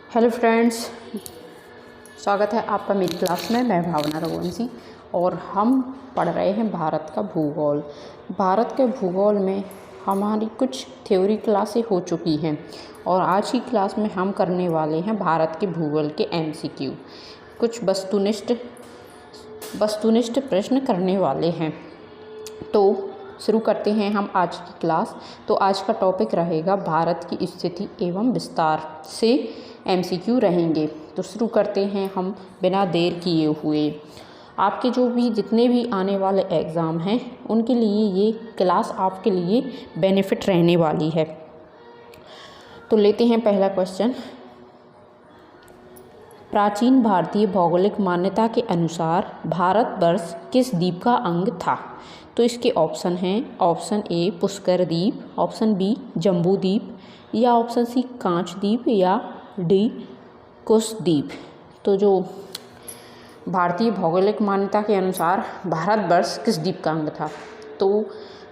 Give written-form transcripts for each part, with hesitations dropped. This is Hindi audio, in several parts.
हेलो फ्रेंड्स, स्वागत है आपका मेरी क्लास में। मैं भावना रघुवंशी और हम पढ़ रहे हैं भारत का भूगोल। भारत के भूगोल में हमारी कुछ थ्योरी क्लासें हो चुकी हैं और आज की क्लास में हम करने वाले हैं भारत के भूगोल के MCQ। कुछ वस्तुनिष्ठ प्रश्न करने वाले हैं। तो शुरू करते हैं हम आज की क्लास। तो आज का टॉपिक रहेगा भारत की स्थिति एवं विस्तार से MCQ रहेंगे। तो शुरू करते हैं हम बिना देर किए हुए। आपके जो भी जितने भी आने वाले एग्ज़ाम हैं उनके लिए ये क्लास आपके लिए बेनिफिट रहने वाली है। तो लेते हैं पहला क्वेश्चन। प्राचीन भारतीय भौगोलिक मान्यता के अनुसार भारतवर्ष किस द्वीप का अंग था? तो इसके ऑप्शन हैं। ऑप्शन ए पुष्कर द्वीप, ऑप्शन बी जम्बू द्वीप, या ऑप्शन सी कांच द्वीप, या डी कुश द्वीप। तो जो भारतीय भौगोलिक मान्यता के अनुसार भारतवर्ष किस द्वीप का अंग था? तो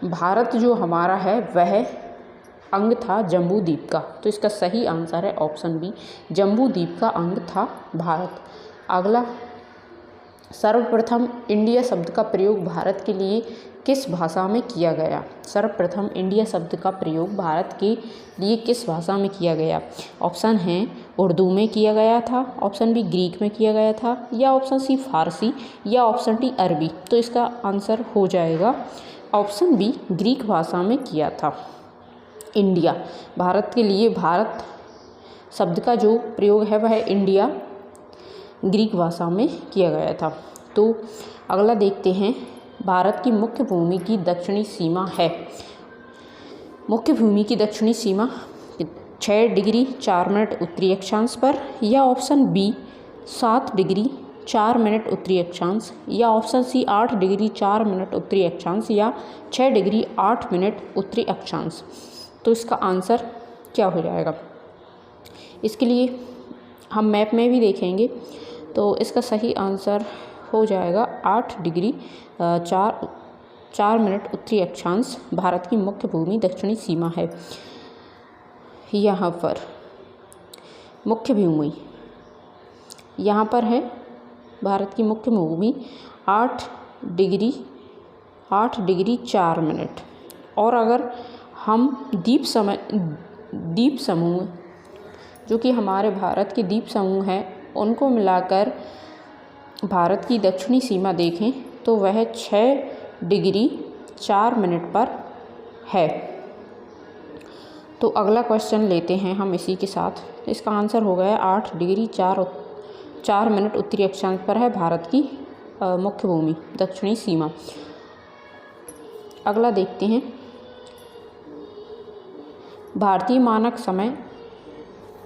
भारत जो हमारा है वह अंग था जम्बू द्वीप का। तो इसका सही आंसर है ऑप्शन बी, जम्बू द्वीप का अंग था भारत। अगला, सर्वप्रथम इंडिया शब्द का प्रयोग भारत के लिए किस भाषा में किया गया? सर्वप्रथम इंडिया शब्द का प्रयोग भारत के लिए किस भाषा में किया गया? ऑप्शन हैं उर्दू में किया गया था, ऑप्शन बी ग्रीक में किया गया था, या ऑप्शन सी फारसी, या ऑप्शन डी अरबी। तो इसका आंसर हो जाएगा ऑप्शन बी, ग्रीक भाषा में किया था। इंडिया, भारत के लिए भारत शब्द का जो प्रयोग है वह इंडिया ग्रीक भाषा में किया गया था। तो अगला देखते हैं, भारत की मुख्य भूमि की दक्षिणी सीमा है। मुख्य भूमि की दक्षिणी सीमा 6 डिग्री 4 मिनट उत्तरी अक्षांश पर, या ऑप्शन बी 7 डिग्री 4 मिनट उत्तरी अक्षांश, या ऑप्शन सी 8 डिग्री 4 मिनट उत्तरी अक्षांश, या 6 डिग्री 8 मिनट उत्तरी अक्षांश। तो इसका आंसर क्या हो जाएगा? इसके लिए हम मैप में भी देखेंगे। तो इसका सही आंसर हो जाएगा 8 डिग्री 4 मिनट उत्तरी अक्षांश भारत की मुख्य भूमि दक्षिणी सीमा है। यहाँ पर मुख्य भूमि यहाँ पर है भारत की मुख्य भूमि 8 डिग्री 4 मिनट। और अगर हम द्वीप समूह जो कि हमारे भारत के द्वीप समूह हैं उनको मिलाकर भारत की दक्षिणी सीमा देखें तो वह 6 डिग्री 4 मिनट पर है। तो अगला क्वेश्चन लेते हैं हम इसी के साथ। इसका आंसर हो गया 8 डिग्री 4 मिनट उत्तरी अक्षांश पर है भारत की मुख्य भूमि दक्षिणी सीमा। अगला देखते हैं, भारतीय मानक समय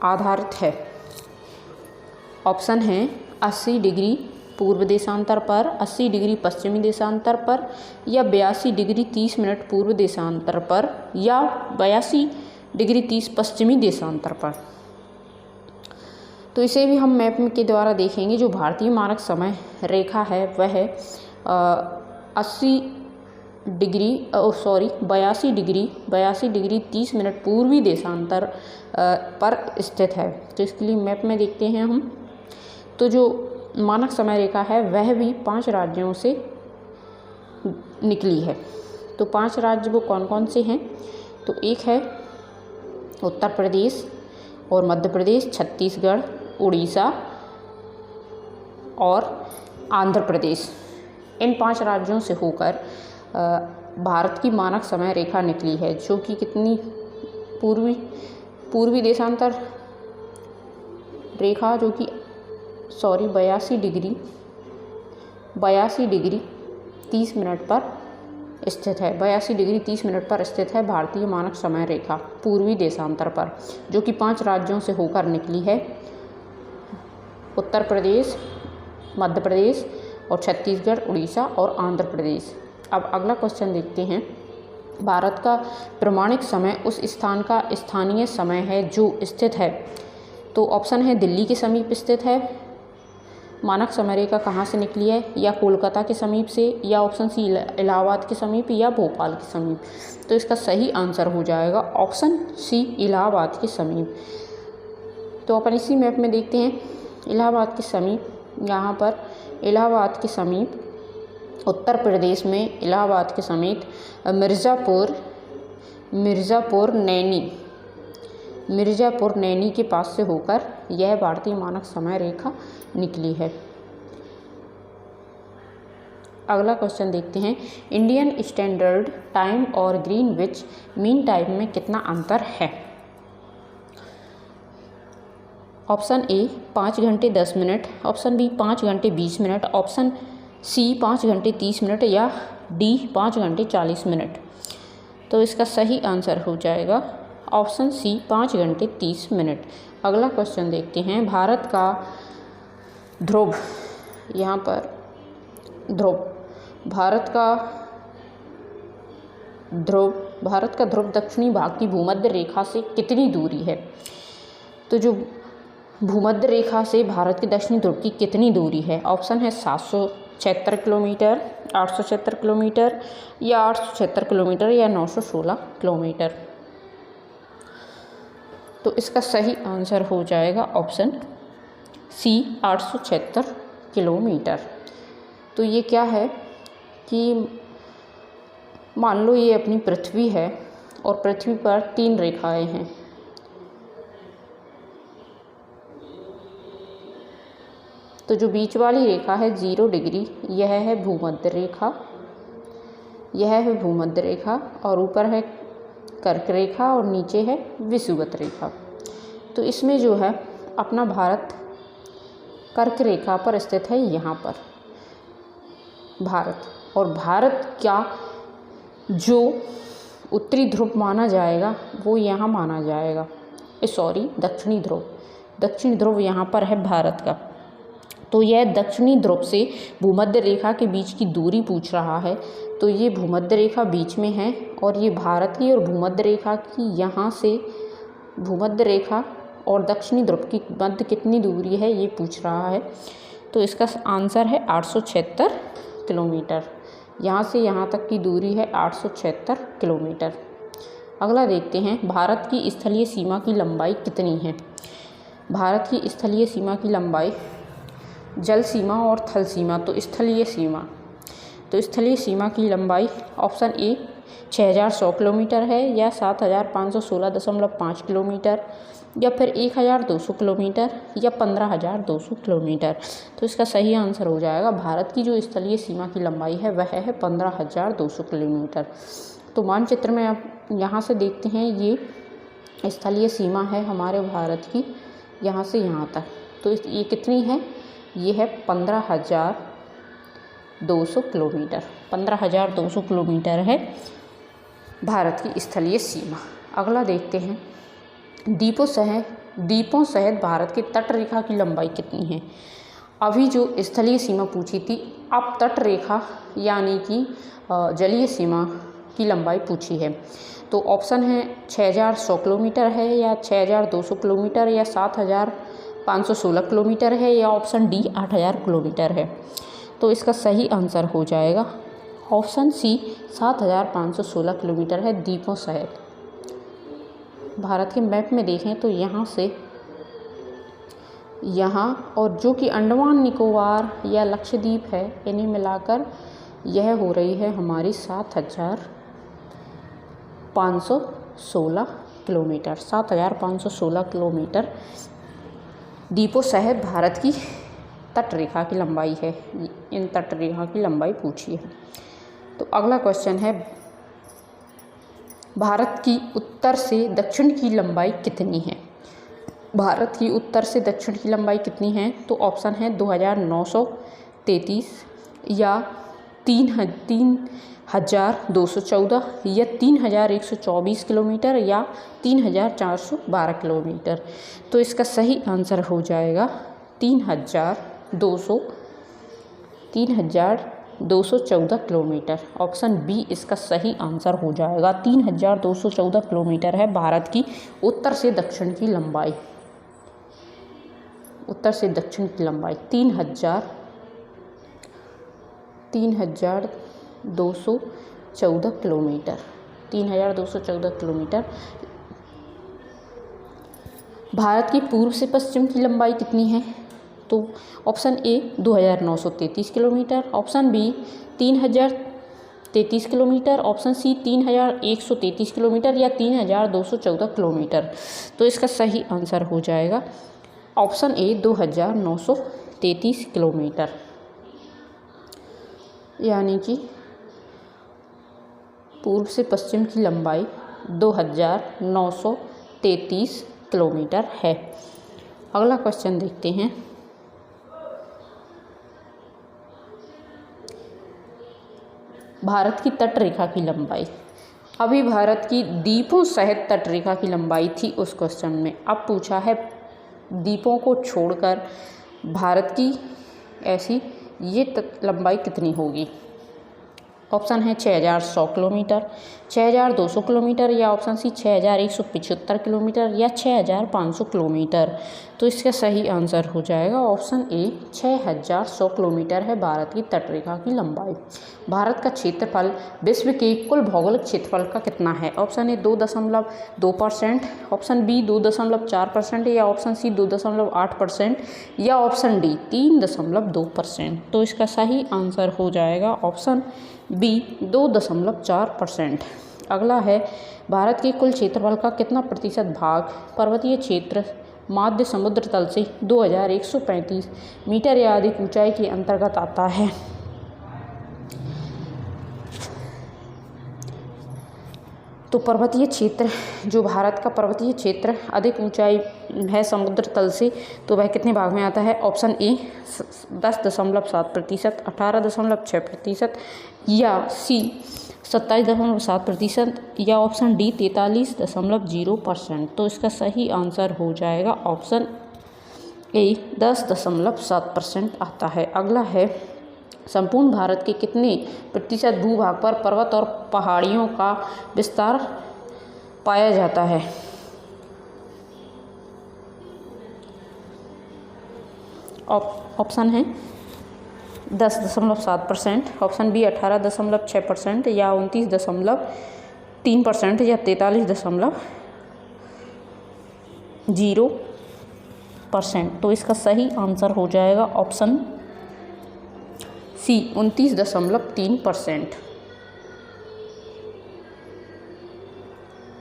आधारित है। ऑप्शन हैं 80 डिग्री पूर्व देशांतर पर, 80 डिग्री पश्चिमी देशांतर पर, या 82 डिग्री 30 मिनट पूर्व देशांतर पर, या 82 डिग्री 30 पश्चिमी देशांतर पर। तो इसे भी हम मैप के द्वारा देखेंगे। जो भारतीय मानक समय रेखा है वह 82 डिग्री 30 मिनट पूर्वी देशांतर पर स्थित है। तो इसके लिए मैप में देखते हैं हम। तो जो मानक समय रेखा है वह भी 5 राज्यों से निकली है। तो 5 राज्य वो कौन कौन से हैं? तो एक है उत्तर प्रदेश और मध्य प्रदेश, छत्तीसगढ़, उड़ीसा और आंध्र प्रदेश। इन 5 राज्यों से होकर भारत की मानक समय रेखा निकली है, जो कि कितनी पूर्वी देशांतर रेखा जो कि 82 डिग्री 30 मिनट पर स्थित है। 82 डिग्री 30 मिनट पर स्थित है भारतीय मानक समय रेखा पूर्वी देशांतर पर, जो कि 5 राज्यों से होकर निकली है। उत्तर प्रदेश, मध्य प्रदेश और छत्तीसगढ़, उड़ीसा और आंध्र प्रदेश। अब अगला क्वेश्चन देखते हैं, भारत का प्रमाणिक समय उस स्थान का स्थानीय समय है जो स्थित है। तो ऑप्शन है दिल्ली के समीप स्थित है। मानक समय रेखा कहाँ से निकली है? या कोलकाता के समीप से, या ऑप्शन सी इलाहाबाद के समीप, या भोपाल के समीप। तो इसका सही आंसर हो जाएगा ऑप्शन सी, इलाहाबाद के समीप। तो अपन इसी मैप में देखते हैं इलाहाबाद के समीप, यहाँ पर इलाहाबाद के समीप उत्तर प्रदेश में इलाहाबाद के समीप मिर्ज़ापुर नैनी के पास से होकर यह भारतीय मानक समय रेखा निकली है। अगला क्वेश्चन देखते हैं, इंडियन स्टैंडर्ड टाइम और ग्रीनविच मीन टाइम में कितना अंतर है? ऑप्शन ए 5 घंटे 10 मिनट, ऑप्शन बी 5 घंटे 20 मिनट, ऑप्शन सी 5 घंटे 30 मिनट या डी 5 घंटे 40 मिनट। तो इसका सही आंसर हो जाएगा ऑप्शन सी 5 घंटे 30 मिनट। अगला क्वेश्चन देखते हैं, भारत का ध्रुव, यहाँ पर ध्रुव, भारत का ध्रुव दक्षिणी भाग की भूमध्य रेखा से कितनी दूरी है? तो जो भूमध्य रेखा से भारत के दक्षिणी ध्रुव की कितनी दूरी है? ऑप्शन है 776 किलोमीटर, 876 किलोमीटर या 876 किलोमीटर या 916 किलोमीटर। तो इसका सही आंसर हो जाएगा ऑप्शन सी 876 किलोमीटर। तो ये क्या है कि मान लो ये अपनी पृथ्वी है और पृथ्वी पर 3 रेखाएं हैं। तो जो बीच वाली रेखा है 0 डिग्री, यह है भूमध्य रेखा, और ऊपर है कर्क रेखा और नीचे है विषुवत रेखा। तो इसमें जो है अपना भारत कर्क रेखा पर स्थित है, यहाँ पर भारत, और भारत का जो उत्तरी ध्रुव माना जाएगा वो यहाँ माना जाएगा, दक्षिणी ध्रुव यहाँ पर है भारत का। तो यह दक्षिणी ध्रुव से भूमध्य रेखा के बीच की दूरी पूछ रहा है। तो ये भूमध्य रेखा बीच में है और ये भारत की और भूमध्य रेखा की, यहाँ से भूमध्य रेखा और दक्षिणी ध्रुव की मध्य कितनी दूरी है ये पूछ रहा है। तो इसका आंसर है 876 किलोमीटर। यहाँ से यहाँ तक की दूरी है 876 किलोमीटर। अगला देखते हैं, भारत की स्थलीय सीमा की लंबाई कितनी है? भारत की स्थलीय सीमा की लंबाई, जल सीमा और थल सीमा, तो स्थलीय सीमा की लंबाई ऑप्शन ए 6100 किलोमीटर है या 7516.5 किलोमीटर या फिर 1200 किलोमीटर या 15200 किलोमीटर। तो इसका सही आंसर हो जाएगा, भारत की जो स्थलीय सीमा की लंबाई है वह है 15200 किलोमीटर। तो मानचित्र में आप यहाँ से देखते हैं, ये स्थलीय सीमा है हमारे भारत की, यहाँ से यहाँ तक। तो ये कितनी है? ये है 15200 किलोमीटर। 15200 किलोमीटर है भारत की स्थलीय सीमा। अगला देखते हैं, द्वीपों सहित भारत की तट रेखा की लंबाई कितनी है? अभी जो स्थलीय सीमा पूछी थी, अब तट रेखा यानी कि जलीय सीमा की लंबाई पूछी है। तो ऑप्शन है 6100 किलोमीटर है या 6200 किलोमीटर या 7516 किलोमीटर है या ऑप्शन डी 8000 किलोमीटर है। तो इसका सही आंसर हो जाएगा ऑप्शन सी 7516 किलोमीटर है द्वीपों सहित। भारत के मैप में देखें तो यहाँ से यहाँ और जो कि अंडमान निकोबार या लक्षद्वीप है, इन्हें मिलाकर यह हो रही है हमारी 7516 किलोमीटर। 7516 किलोमीटर द्वीपों सहित भारत की तट रेखा की लंबाई है। इन तट रेखा की लंबाई पूछी है। तो अगला क्वेश्चन है, भारत की उत्तर से दक्षिण की लंबाई कितनी है? भारत की उत्तर से दक्षिण की लंबाई कितनी है? तो ऑप्शन है 2933 या 3214 या 3124 किलोमीटर या 3412 किलोमीटर। तो इसका सही आंसर हो जाएगा 3214 किलोमीटर। ऑप्शन बी इसका सही आंसर हो जाएगा। 3214 किलोमीटर है भारत की उत्तर से दक्षिण की लंबाई। उत्तर से दक्षिण की लंबाई 3214 किलोमीटर। 3214 किलोमीटर भारत की पूर्व से पश्चिम की लंबाई कितनी है? तो option A 2933 kilometre, option B 3033 kilometre, option C 3133 kilometre या 3214 किलोमीटर। तो इसका सही आंसर हो जाएगा ऑप्शन ए 2933 किलोमीटर, यानी कि पूर्व से पश्चिम की लंबाई 2933 किलोमीटर है। अगला क्वेश्चन देखते हैं। भारत की तटरेखा की लंबाई। अभी भारत की द्वीपों सहित तटरेखा की लंबाई थी उस क्वेश्चन में। अब पूछा है द्वीपों को छोड़कर भारत की ऐसी ये लंबाई कितनी होगी। ऑप्शन है 6100 किलोमीटर, 6200 किलोमीटर या ऑप्शन सी 6175 किलोमीटर या 6500 किलोमीटर। तो इसका सही आंसर हो जाएगा ऑप्शन ए 6100 किलोमीटर है भारत की तटरेखा की लंबाई। भारत का क्षेत्रफल विश्व के कुल भौगोलिक क्षेत्रफल का कितना है। ऑप्शन ए 2.2%, ऑप्शन बी 2.4% या ऑप्शन सी 2.8% या ऑप्शन डी 3.2%। तो इसका सही आंसर हो जाएगा ऑप्शन बी 2.4%। अगला है भारत के कुल क्षेत्रफल का कितना प्रतिशत भाग पर्वतीय क्षेत्र माध्य समुद्र तल से 2135 मीटर या अधिक ऊंचाई के अंतर्गत आता है। तो पर्वतीय क्षेत्र, जो भारत का पर्वतीय क्षेत्र अधिक ऊंचाई है समुद्र तल से, तो वह कितने भाग में आता है। ऑप्शन ए 10.7%, 18.6% या सी 27.7% या ऑप्शन डी 43.0%। तो इसका सही आंसर हो जाएगा ऑप्शन ए 10.7% आता है। अगला है संपूर्ण भारत के कितने प्रतिशत भूभाग पर पर्वत और पहाड़ियों का विस्तार पाया जाता है। ऑप्शन है 10.7%, ऑप्शन बी 18.6% या 29.3% या 43.0%। तो इसका सही आंसर हो जाएगा ऑप्शन सी 29.3%।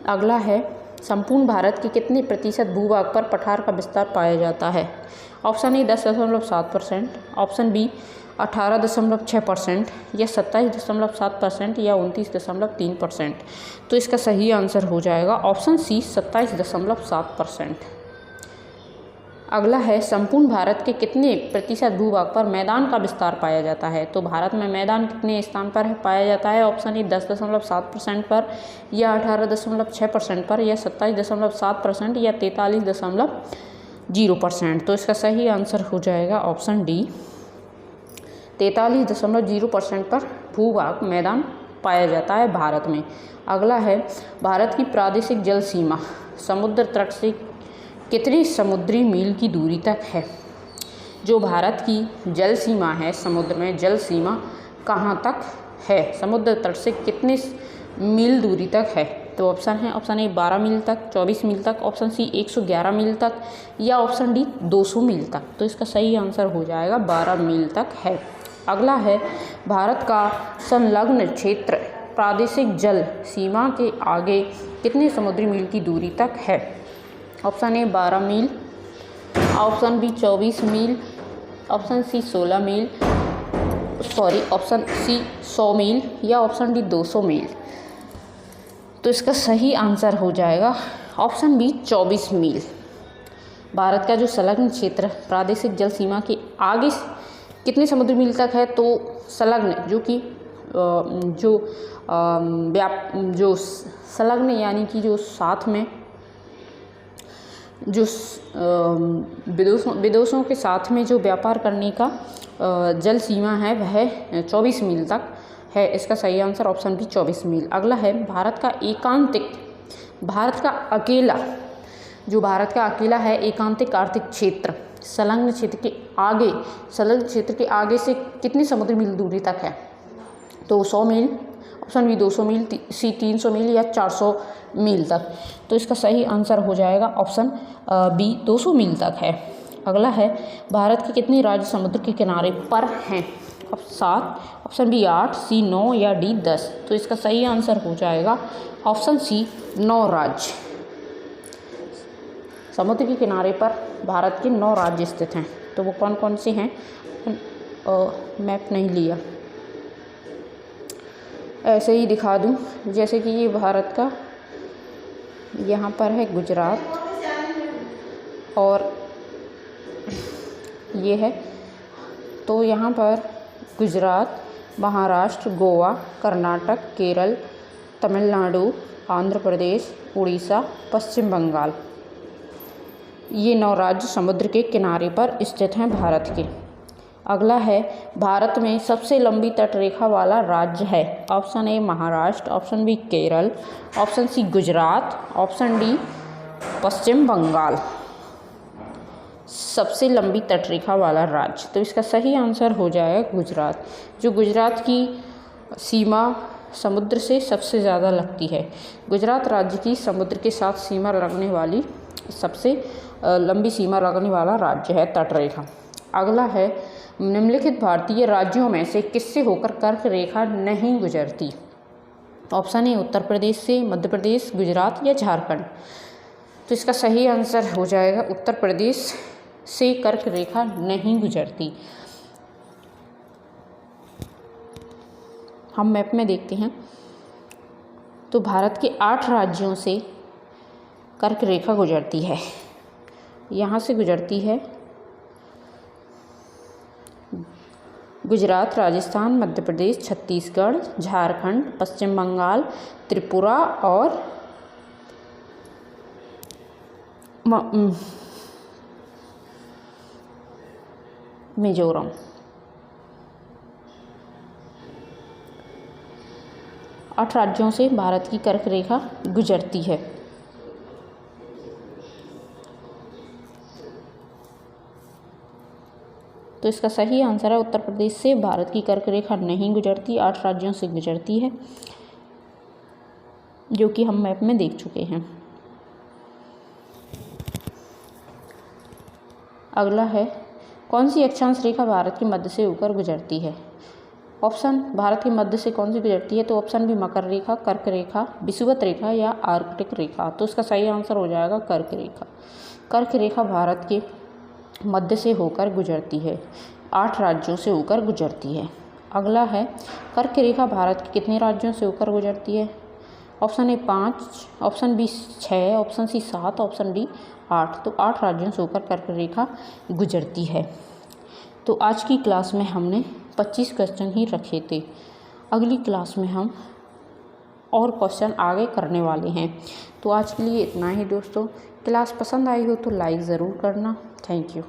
अगला है संपूर्ण भारत के कितने प्रतिशत भूभाग पर पठार का विस्तार पाया जाता है। ऑप्शन ए 10.7%, ऑप्शन बी 18.6% या 27.7% या 29.3%। तो इसका सही आंसर हो जाएगा ऑप्शन सी 27.7%। अगला है संपूर्ण भारत के कितने प्रतिशत भूभाग पर मैदान का विस्तार पाया जाता है। तो भारत में मैदान कितने स्थान पर पाया जाता है। ऑप्शन ए 10.7% पर या 18.6% पर या 27.7% या 43.0%। तो इसका सही आंसर हो जाएगा ऑप्शन डी 43.0% पर भूभाग मैदान पाया जाता है भारत में। अगला है भारत की प्रादेशिक जल सीमा समुद्र तट से कितनी समुद्री मील की दूरी तक है। जो भारत की जल सीमा है, समुद्र में जल सीमा कहाँ तक है, समुद्र तट से कितने मील दूरी तक है। तो ऑप्शन है, ऑप्शन ए 12 मील तक, 24 मील तक, ऑप्शन सी 111 मील तक या ऑप्शन डी 200 मील तक। तो इसका सही आंसर हो जाएगा 12 मील तक है। अगला है भारत का संलग्न क्षेत्र प्रादेशिक जल सीमा के आगे कितने समुद्री मील की दूरी तक है। ऑप्शन ए 12 मील, ऑप्शन बी 24 मील, ऑप्शन सी 16 मील, ऑप्शन सी 100 मील या ऑप्शन डी 200 मील। तो इसका सही आंसर हो जाएगा ऑप्शन बी 24 मील। भारत का जो संलग्न क्षेत्र प्रादेशिक जल सीमा के आगे कितने समुद्री मील तक है, तो संलग्न जो संलग्न यानी कि जो साथ में जो विदेशों के साथ में जो व्यापार करने का जल सीमा है वह 24 मील तक है। इसका सही आंसर ऑप्शन बी 24 मील। अगला है भारत का अकेला है एकांतिक आर्थिक क्षेत्र संलग्न क्षेत्र के आगे से कितनी समुद्री मील दूरी तक है। तो 100 मील, ऑप्शन बी 200 मील, सी 300 मील या 400 मील तक। तो इसका सही आंसर हो जाएगा ऑप्शन बी 200 मील तक है। अगला है भारत के कितने राज्य समुद्र के किनारे पर हैं? 7, ऑप्शन बी 8, सी 9 या डी 10। तो इसका सही आंसर हो जाएगा ऑप्शन सी 9 राज्य। समुद्र के किनारे पर भारत के 9 राज्य स्थित हैं। तो वो कौन कौन से हैं? मैप नहीं लिया, ऐसे ही दिखा दूं। जैसे कि ये भारत का यहाँ पर है गुजरात, और ये है, तो यहाँ पर गुजरात, महाराष्ट्र, गोवा, कर्नाटक, केरल, तमिलनाडु, आंध्र प्रदेश, उड़ीसा, पश्चिम बंगाल, ये 9 राज्य समुद्र के किनारे पर स्थित हैं भारत के। अगला है भारत में सबसे लंबी तटरेखा वाला राज्य है। Option A Maharashtra, option B Kerala, option C Gujarat, option D Paschim Bangal. सबसे लंबी तटरेखा वाला राज्य, तो इसका सही आंसर हो जाएगा गुजरात। जो गुजरात की सीमा समुद्र से सबसे ज़्यादा लगती है। गुजरात राज्य की समुद्र के साथ सीमा लगने वाली सबसे लंबी सीमा लगने वाला राज्य है तटरेखा। अगला है निम्नलिखित भारतीय राज्यों में से किससे होकर कर्क रेखा नहीं गुजरती? ऑप्शन ए उत्तर प्रदेश से, मध्य प्रदेश, गुजरात या झारखंड। तो इसका सही आंसर हो जाएगा उत्तर प्रदेश से कर्क रेखा नहीं गुजरती। हम मैप में देखते हैं तो भारत के 8 राज्यों से कर्क रेखा गुजरती है। यहाँ से गुजरती है गुजरात, राजस्थान, मध्य प्रदेश, छत्तीसगढ़, झारखंड, पश्चिम बंगाल, त्रिपुरा और मिजोरम। आठ राज्यों से भारत की कर्क रेखा गुजरती है। तो इसका सही आंसर है उत्तर प्रदेश से भारत की कर्क रेखा नहीं गुजरती, 8 राज्यों से गुजरती है, जो कि हम मैप में देख चुके हैं। अगला है कौन सी अक्षांश रेखा भारत के मध्य से होकर गुजरती है? ऑप्शन भारत के मध्य से कौन सी गुजरती है? तो ऑप्शन बी मकर रेखा, कर्क रेखा, विषुवत रेखा या आर्कटिक रेखा। तो इसका सही आंसर हो जाएगा कर्क रेखा। कर्क रेखा भारत के मध्य से होकर गुजरती है, 8 राज्यों से होकर गुजरती है। अगला है कर्क रेखा भारत के कितने राज्यों से होकर गुजरती है? Option A 5, option B 6, option C 7, option D 8। तो 8 राज्यों से होकर कर्क रेखा गुजरती है। तो आज की क्लास में हमने 25 क्वेश्चन ही रखे थे। अगली क्लास में हम और क्वेश्चन आगे करने वाले हैं। तो आज के लिए इतना ही दोस्तों। क्लास पसंद आई हो तो लाइक ज़रूर करना। Thank you.